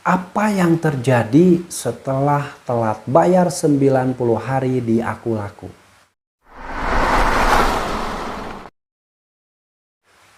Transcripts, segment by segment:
Apa yang terjadi setelah telat bayar 90 hari di Aku Laku?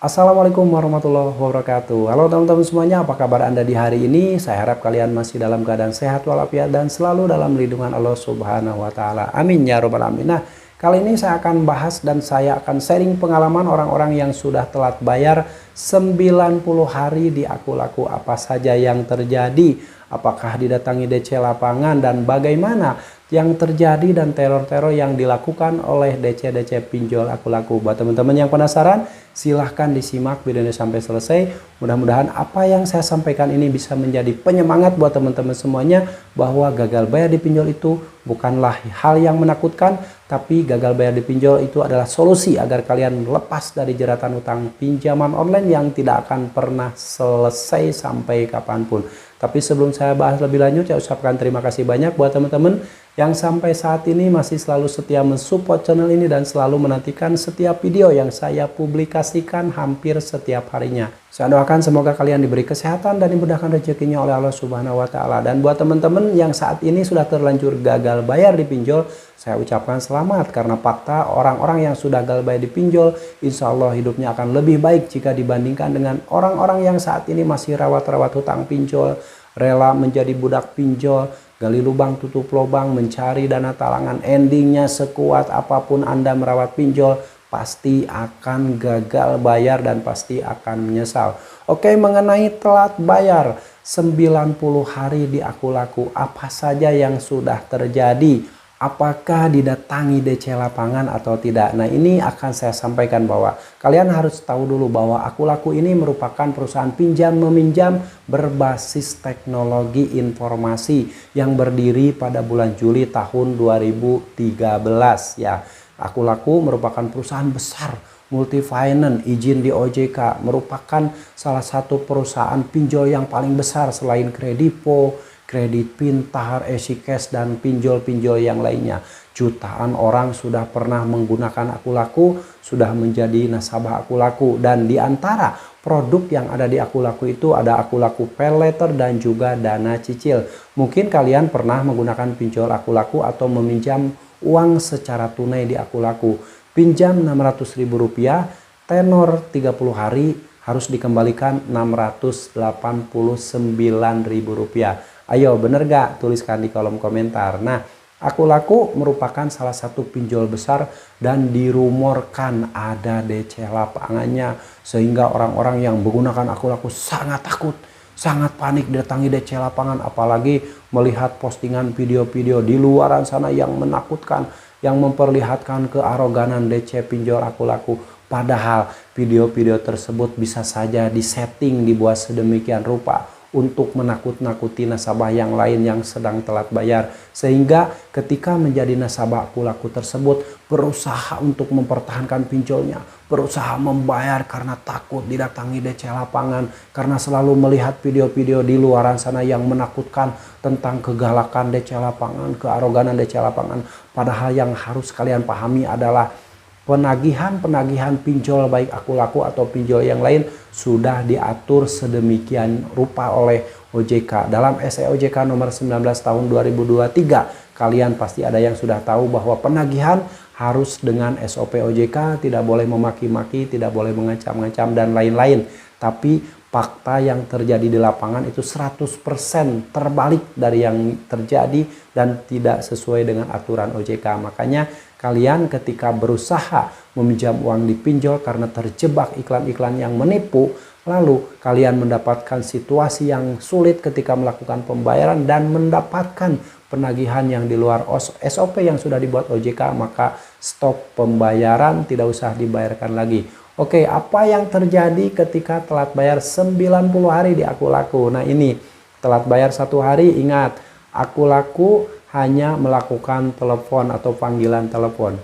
Assalamualaikum warahmatullahi wabarakatuh. Halo teman-teman semuanya, apa kabar Anda di hari ini? Saya harap kalian masih dalam keadaan sehat walafiat dan selalu dalam lindungan Allah Subhanahu wa taala. Amin ya robbal alamin. Nah, kali ini saya akan bahas dan saya akan sharing pengalaman orang-orang yang sudah telat bayar 90 hari di Aku Laku. Apa saja yang terjadi? Apakah didatangi DC lapangan dan bagaimana yang terjadi dan teror-teror yang dilakukan oleh DC-DC pinjol Aku Laku. Buat teman-teman yang penasaran, silahkan disimak videonya sampai selesai. Mudah-mudahan apa yang saya sampaikan ini bisa menjadi penyemangat buat teman-teman semuanya bahwa gagal bayar di pinjol itu bukanlah hal yang menakutkan, tapi gagal bayar di pinjol itu adalah solusi agar kalian lepas dari jeratan utang pinjaman online yang tidak akan pernah selesai sampai kapanpun. Tapi sebelum saya bahas lebih lanjut, saya ucapkan terima kasih banyak buat teman-teman yang sampai saat ini masih selalu setia mensupport channel ini dan selalu menantikan setiap video yang saya publikasikan hampir setiap harinya. Saya doakan semoga kalian diberi kesehatan dan dimudahkan rezekinya oleh Allah Subhanahu wa taala. Dan buat teman-teman yang saat ini sudah terlanjur gagal bayar di pinjol, saya ucapkan selamat karena fakta orang-orang yang sudah gagal bayar di pinjol, insya Allah hidupnya akan lebih baik jika dibandingkan dengan orang-orang yang saat ini masih rawat-rawat hutang pinjol, rela menjadi budak pinjol, gali lubang tutup lubang, mencari dana talangan, endingnya sekuat apapun Anda merawat pinjol, pasti akan gagal bayar dan pasti akan menyesal. Oke, mengenai telat bayar 90 hari di Aku Laku, apa saja yang sudah terjadi? Apakah didatangi DC lapangan atau tidak? Nah, ini akan saya sampaikan bahwa kalian harus tahu dulu bahwa Aku Laku ini merupakan perusahaan pinjam meminjam berbasis teknologi informasi yang berdiri pada bulan Juli tahun 2013 ya. Aku Laku merupakan perusahaan besar multi finance, izin di OJK, merupakan salah satu perusahaan pinjol yang paling besar selain Kredipo, Kredit Pintar, EasyCash, dan pinjol-pinjol yang lainnya. Jutaan orang sudah pernah menggunakan Aku Laku, sudah menjadi nasabah Aku Laku. Dan di antara produk yang ada di Aku Laku itu ada Aku Laku Pay Later dan juga dana cicil. Mungkin kalian pernah menggunakan pinjol Aku Laku atau meminjam uang secara tunai di Aku Laku. Pinjam Rp600.000, tenor 30 hari, harus dikembalikan Rp689.000. Ayo, bener gak? Tuliskan di kolom komentar. Nah, Aku Laku merupakan salah satu pinjol besar dan dirumorkan ada DC lapangannya. Sehingga orang-orang yang menggunakan Aku Laku sangat takut, sangat panik datangi DC lapangan. Apalagi melihat postingan video-video di luaran sana yang menakutkan, yang memperlihatkan kearoganan DC pinjol Aku Laku. Padahal video-video tersebut bisa saja disetting, dibuat sedemikian rupa untuk menakut-nakuti nasabah yang lain yang sedang telat bayar. Sehingga ketika menjadi nasabah Aku Laku tersebut berusaha untuk mempertahankan pinjolnya, berusaha membayar karena takut didatangi DC lapangan, karena selalu melihat video-video di luaran sana yang menakutkan tentang kegalakan DC lapangan, kearoganan DC lapangan. Padahal yang harus kalian pahami adalah penagihan pinjol baik Aku Laku atau pinjol yang lain sudah diatur sedemikian rupa oleh OJK. Dalam SE OJK nomor 19 tahun 2023, kalian pasti ada yang sudah tahu bahwa penagihan harus dengan SOP OJK, tidak boleh memaki-maki, tidak boleh mengancam-ngancam dan lain-lain. Tapi fakta yang terjadi di lapangan itu 100% terbalik dari yang terjadi dan tidak sesuai dengan aturan OJK. Makanya kalian ketika berusaha meminjam uang di pinjol karena terjebak iklan-iklan yang menipu, lalu kalian mendapatkan situasi yang sulit ketika melakukan pembayaran dan mendapatkan penagihan yang di luar SOP yang sudah dibuat OJK, maka stop pembayaran, tidak usah dibayarkan lagi. Oke, apa yang terjadi ketika telat bayar 90 hari di Aku Laku? Nah, ini telat bayar 1 hari, ingat, Aku Laku hanya melakukan telepon atau panggilan telepon.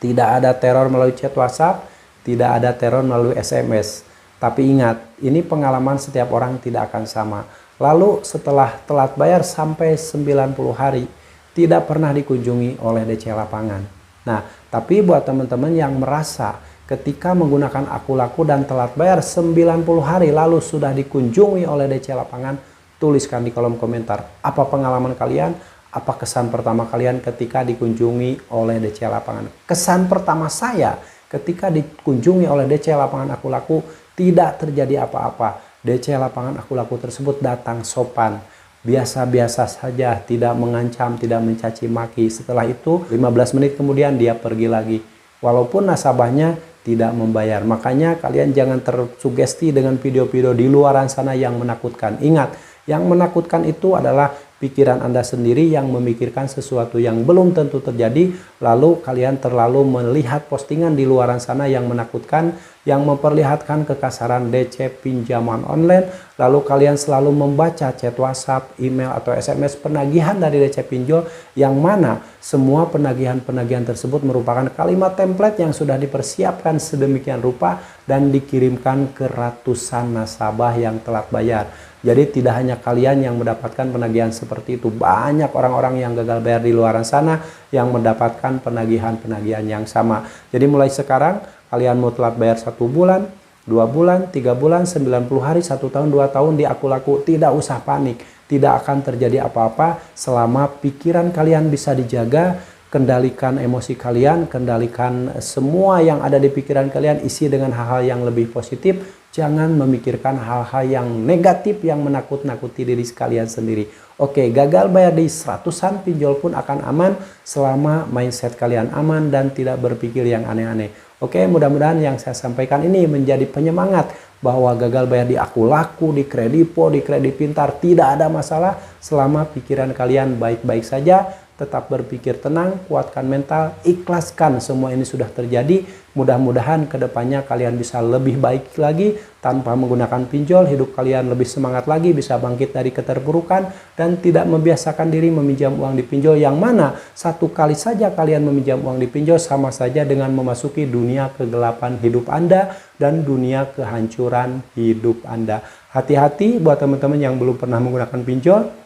Tidak ada teror melalui chat WhatsApp, tidak ada teror melalui SMS. Tapi ingat, ini pengalaman setiap orang tidak akan sama. Lalu setelah telat bayar sampai 90 hari, tidak pernah dikunjungi oleh DC lapangan. Nah, tapi buat teman-teman yang merasa ketika menggunakan Aku Laku dan telat bayar 90 hari lalu sudah dikunjungi oleh DC lapangan, Tuliskan di kolom komentar apa pengalaman kalian, apa kesan pertama kalian ketika dikunjungi oleh DC Lapangan. Kesan pertama saya ketika dikunjungi oleh DC Lapangan Aku Laku, tidak terjadi apa-apa. DC Lapangan Aku Laku tersebut datang sopan, biasa-biasa saja, tidak mengancam, tidak mencaci maki. Setelah itu 15 menit kemudian dia pergi lagi, walaupun nasabahnya tidak membayar. Makanya kalian jangan tersugesti dengan video-video di luaran sana yang menakutkan. Ingat, yang menakutkan itu adalah pikiran Anda sendiri yang memikirkan sesuatu yang belum tentu terjadi, lalu kalian terlalu melihat postingan di luaran sana yang menakutkan, yang memperlihatkan kekasaran DC pinjaman online, lalu kalian selalu membaca chat WhatsApp, email, atau SMS penagihan dari DC Pinjol, yang mana semua penagihan-penagihan tersebut merupakan kalimat template yang sudah dipersiapkan sedemikian rupa dan dikirimkan ke ratusan nasabah yang telat bayar. Jadi tidak hanya kalian yang mendapatkan penagihan seperti itu, banyak orang-orang yang gagal bayar di luaran sana yang mendapatkan penagihan-penagihan yang sama. Jadi mulai sekarang kalian mau telat bayar 1 bulan, 2 bulan, 3 bulan, 90 hari, 1 tahun, 2 tahun di Aku Laku, tidak usah panik. Tidak akan terjadi apa-apa selama pikiran kalian bisa dijaga. Kendalikan emosi kalian, kendalikan semua yang ada di pikiran kalian, isi dengan hal-hal yang lebih positif. Jangan memikirkan hal-hal yang negatif yang menakut-nakuti diri kalian sendiri. Oke, gagal bayar di seratusan pinjol pun akan aman selama mindset kalian aman dan tidak berpikir yang aneh-aneh. Oke, mudah-mudahan yang saya sampaikan ini menjadi penyemangat bahwa gagal bayar di Aku Laku, di Kredipo, di Kredit Pintar tidak ada masalah selama pikiran kalian baik-baik saja. Tetap berpikir tenang, kuatkan mental, ikhlaskan semua ini sudah terjadi. Mudah-mudahan kedepannya kalian bisa lebih baik lagi tanpa menggunakan pinjol. Hidup kalian lebih semangat lagi, bisa bangkit dari keterpurukan dan tidak membiasakan diri meminjam uang di pinjol, yang mana satu kali saja kalian meminjam uang di pinjol sama saja dengan memasuki dunia kegelapan hidup Anda dan dunia kehancuran hidup Anda. Hati-hati buat teman-teman yang belum pernah menggunakan pinjol.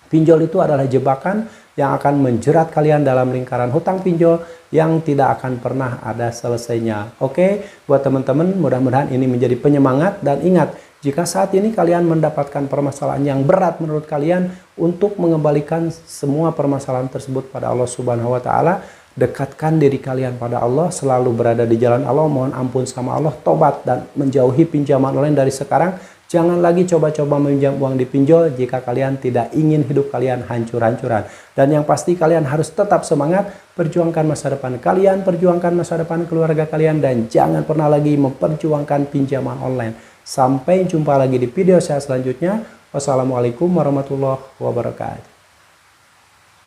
Pinjol itu adalah jebakan yang akan menjerat kalian dalam lingkaran hutang pinjol yang tidak akan pernah ada selesainya. Oke, buat teman-teman, mudah-mudahan ini menjadi penyemangat. Dan ingat, jika saat ini kalian mendapatkan permasalahan yang berat menurut kalian, untuk mengembalikan semua permasalahan tersebut pada Allah Subhanahu wa Ta'ala, dekatkan diri kalian pada Allah, selalu berada di jalan Allah, mohon ampun sama Allah, tobat dan menjauhi pinjaman online dari sekarang. Jangan lagi coba-coba meminjam uang di pinjol jika kalian tidak ingin hidup kalian hancur-hancuran. Dan yang pasti kalian harus tetap semangat, perjuangkan masa depan kalian, perjuangkan masa depan keluarga kalian, dan jangan pernah lagi memperjuangkan pinjaman online. Sampai jumpa lagi di video saya selanjutnya. Wassalamualaikum warahmatullahi wabarakatuh.